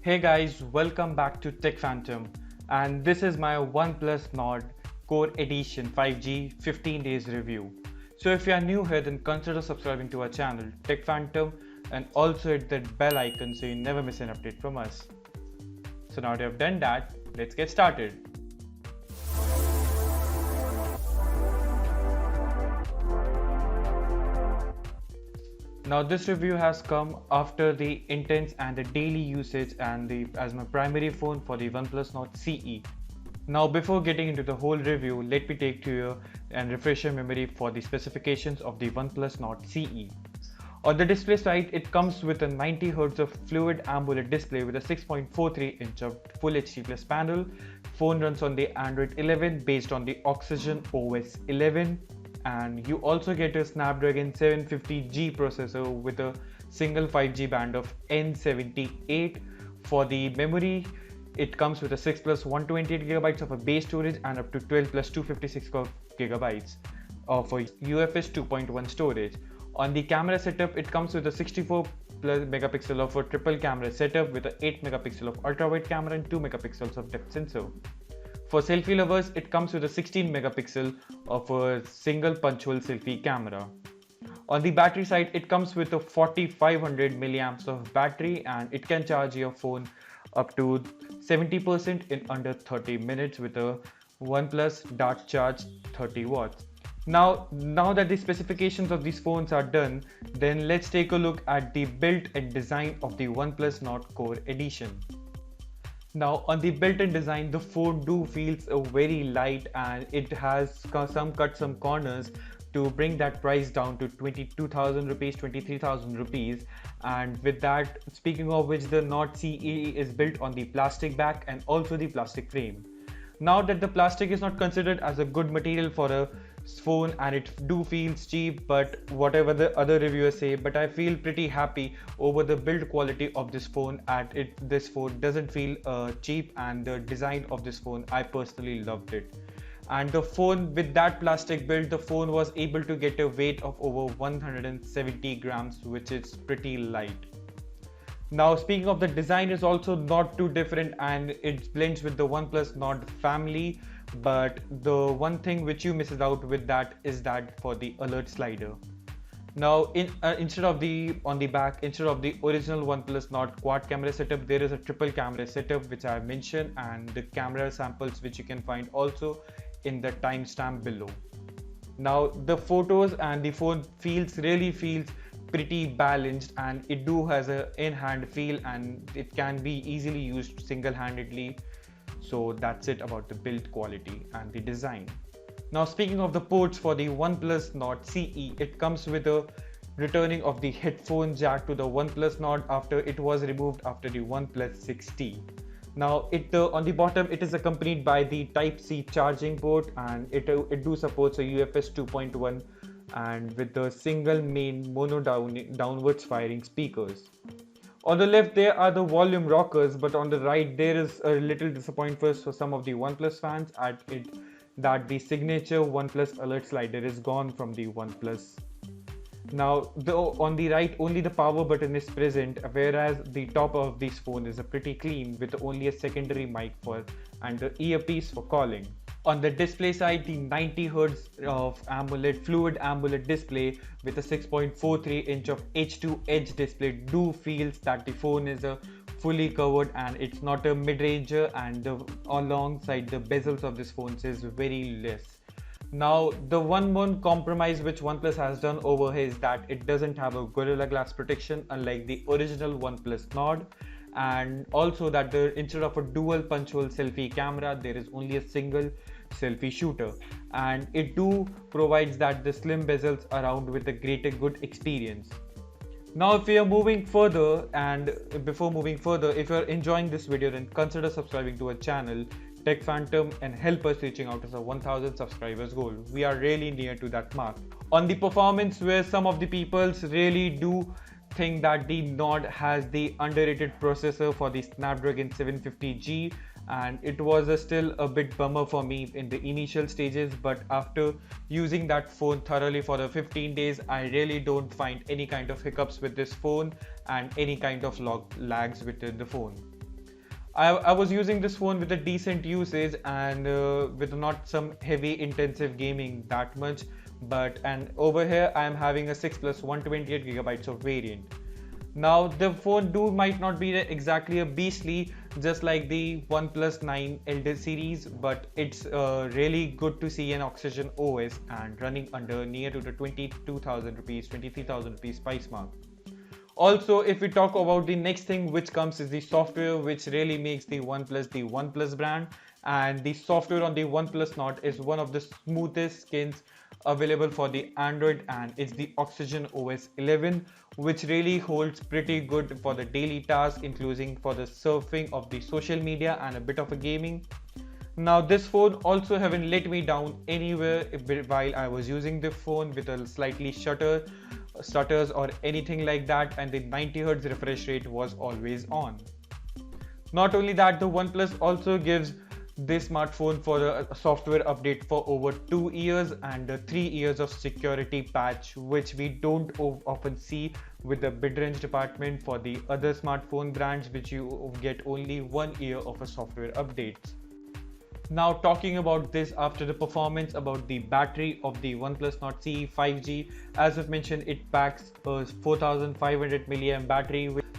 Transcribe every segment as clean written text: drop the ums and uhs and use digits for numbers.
Hey guys, welcome back to Tech Phantom, and this is my OnePlus Nord Core Edition 5G 15 days review. So if you are new here, then consider subscribing to our channel Tech Phantom and also hit that bell icon so you never miss an update from us. So now that you have done that, let's get started. Now this review has come after the intense and the daily usage as my primary phone for the OnePlus Nord CE. Now before getting into the whole review, let me take to you and refresh your memory for the specifications of the OnePlus Nord CE. On the display side, it comes with a 90Hz of Fluid AMOLED display with a 6.43-inch of Full HD Plus panel. Phone runs on the Android 11 based on the Oxygen OS 11. And you also get a Snapdragon 750G processor with a single 5G band of N78. For the memory, it comes with a 6 plus 128GB of a base storage and up to 12 plus 256GB of a UFS 2.1 storage. On the camera setup, it comes with a 64 plus megapixel of a triple camera setup with a 8 megapixel of ultra wide camera and 2 megapixels of depth sensor. For selfie lovers, it comes with a 16 megapixel of a single punch hole selfie camera. On the battery side, it comes with a 4500 milliamps of battery and it can charge your phone up to 70% in under 30 minutes with a OnePlus Dart Charge 30 watts. Now that the specifications of these phones are done, then let's take a look at the build and design of the OnePlus Nord Core Edition. Now on the built-in design, the phone feels very light and it has some corners to bring that price down to 22,000 rupees, 23,000 rupees. And with that, speaking of which, the Nord CE is built on the plastic back and also the plastic frame. Now that the plastic is not considered as a good material for a phone and it feels cheap, but whatever the other reviewers say, but I feel pretty happy over the build quality of this phone. This phone doesn't feel cheap, and the design of this phone, I personally loved it. And the phone with that plastic build, the phone was able to get a weight of over 170 grams, which is pretty light. Now speaking of the design, is also not too different and it blends with the OnePlus Nord family, but the one thing which you misses out with that is that for the alert slider. Now instead of the original OnePlus Nord quad camera setup, there is a triple camera setup which I have mentioned, and the camera samples which you can find also in the timestamp below. Now the photos and the phone really feels pretty balanced, and it has a in-hand feel and it can be easily used single-handedly. So that's it about the build quality and the design. Now speaking of the ports for the OnePlus Nord CE, it comes with a returning of the headphone jack to the OnePlus Nord after it was removed after the OnePlus 6T. Now on the bottom it is accompanied by the Type-C charging port, and it supports a UFS 2.1 and with the single main mono downwards firing speakers. On the left there are the volume rockers, but on the right there is a little disappointment for some of the OnePlus fans that the signature OnePlus alert slider is gone from the OnePlus. Now on the right only the power button is present, whereas the top of this phone is pretty clean with only a secondary mic and the earpiece for calling. On the display side, the 90Hz of Fluid AMOLED display with a 6.43-inch of H2 Edge display feels that the phone is fully covered and it's not a mid-ranger, and alongside the bezels of this phone is very less. Now the one more compromise which OnePlus has done over here is that it doesn't have a Gorilla Glass protection unlike the original OnePlus Nord, and also that instead of a dual punch hole selfie camera, there is only a single selfie shooter, and it provides that the slim bezels around with a good experience. Now if we are moving further, and before moving further, if you are enjoying this video, then consider subscribing to our channel Tech Phantom and help us reaching out to our 1000 subscribers goal. We are really near to that mark. On the performance, where some of the people really do think that the Nord has the underrated processor for the Snapdragon 750G, and it was still a bit bummer for me in the initial stages, but after using that phone thoroughly for the 15 days, I really don't find any kind of hiccups with this phone and any kind of lags within the phone. I was using this phone with a decent usage and with not some heavy intensive gaming that much, but and over here I am having a 6 plus 128 gigabytes of variant. Now the phone do might not be exactly a beastly just like the OnePlus 9 LD series, but it's really good to see an Oxygen OS and running under near to the 22,000 rupees, 23,000 rupees price mark. Also, if we talk about the next thing which comes is the software, which really makes the OnePlus brand, and the software on the OnePlus Nord is one of the smoothest skins available for the Android, and it's the Oxygen OS 11, which really holds pretty good for the daily tasks, including for the surfing of the social media and a bit of a gaming. Now this phone also haven't let me down anywhere while I was using the phone with a slightly stutters or anything like that, and the 90 Hz refresh rate was always on. Not only that, the OnePlus also gives this smartphone for a software update for over 2 years and 3 years of security patch, which we don't often see with the mid-range department for the other smartphone brands, which you get only 1 year of a software updates. Now talking about this after the performance about the battery of the OnePlus Nord CE 5G, as I've mentioned, it packs a 4500 mAh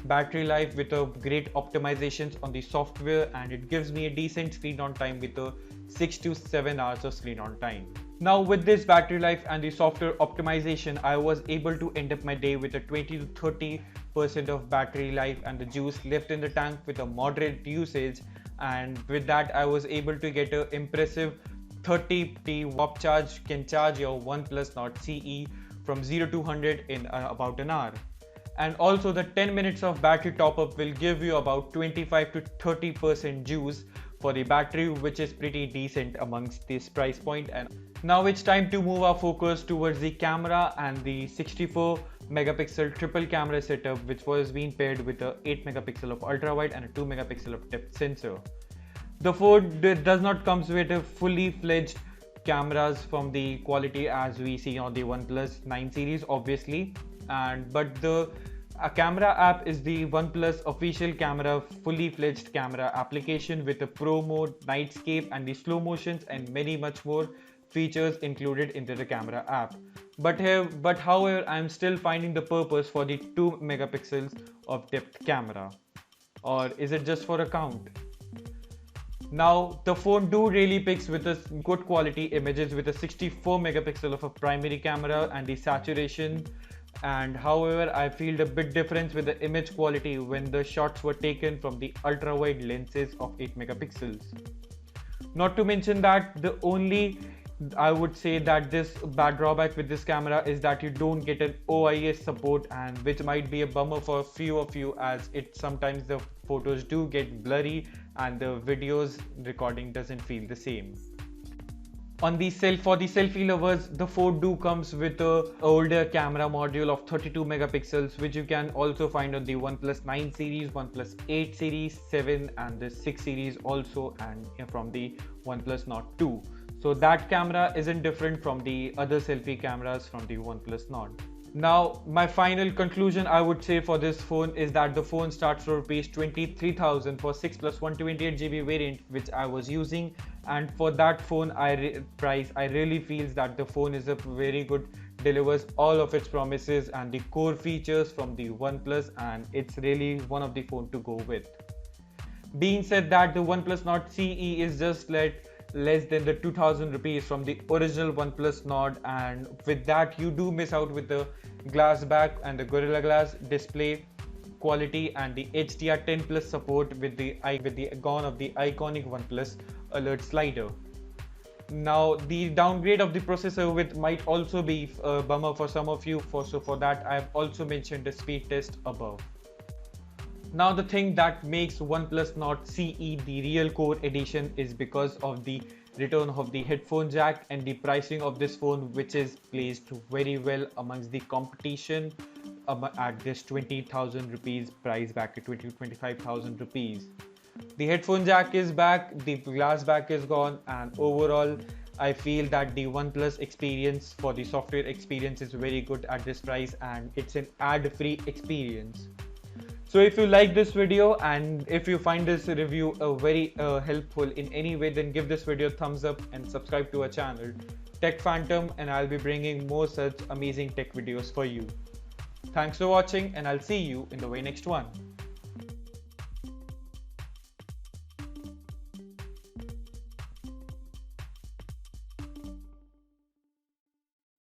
battery life with a great optimizations on the software, and it gives me a decent screen on time with a 6 to 7 hours of screen on time. Now with this battery life and the software optimization, I was able to end up my day with a 20 to 30% of battery life and the juice left in the tank with a moderate usage, and with that I was able to get an impressive 30 watt charge, can charge your OnePlus Nord CE from 0 to 100 in about an hour. And also the 10 minutes of battery top up will give you about 25 to 30% juice for the battery, which is pretty decent amongst this price point. And now it's time to move our focus towards the camera and the 64 megapixel triple camera setup, which was being paired with a 8 megapixel of ultra wide and a 2 megapixel of depth sensor. The phone does not comes with a fully fledged cameras from the quality as we see on the OnePlus 9 series obviously, but the camera app is the OnePlus official camera fully fledged camera application with a pro mode, nightscape and the slow motions and many much more features included into the camera app. But however, I am still finding the purpose for the 2 megapixels of depth camera, or is it just for a count? Now the phone do really picks with a good quality images with a 64 megapixel of a primary camera and the saturation, and however I feel a bit difference with the image quality when the shots were taken from the ultra wide lenses of 8 megapixels. Not to mention that the only I would say that this bad drawback with this camera is that you don't get an OIS support, and which might be a bummer for a few of you, as it sometimes the photos do get blurry and the videos recording doesn't feel the same. For the selfie lovers, the phone do comes with a older camera module of 32 megapixels, which you can also find on the OnePlus 9 series, OnePlus 8 series, 7 and the 6 series also, and from the OnePlus Nord 2. So that camera isn't different from the other selfie cameras from the OnePlus Nord. Now my final conclusion I would say for this phone is that the phone starts for rupees 23,000 for 6 plus 128GB variant, which I was using, and for that phone price I really feels that the phone is a very good, delivers all of its promises and the core features from the OnePlus, and it's really one of the phone to go with. Being said that, the OnePlus Nord CE is just less than the 2000 rupees from the original OnePlus Nord, and with that you do miss out with the glass back and the Gorilla Glass display quality and the HDR10 Plus support with the gone of the iconic OnePlus alert slider. Now the downgrade of the processor with might also be a bummer for some of you, so for that I have also mentioned the speed test above. Now the thing that makes OnePlus Nord CE the real core edition is because of the return of the headphone jack and the pricing of this phone, which is placed very well amongst the competition at this 20,000 rupees price bracket, 20 to 25,000 rupees. The headphone jack is back, the glass back is gone, and overall I feel that the OnePlus experience for the software experience is very good at this price, and it's an ad-free experience. So if you like this video and if you find this review very helpful in any way, then give this video a thumbs up and subscribe to our channel Tech Phantom, and I'll be bringing more such amazing tech videos for you. Thanks for watching, and I'll see you in the very next one.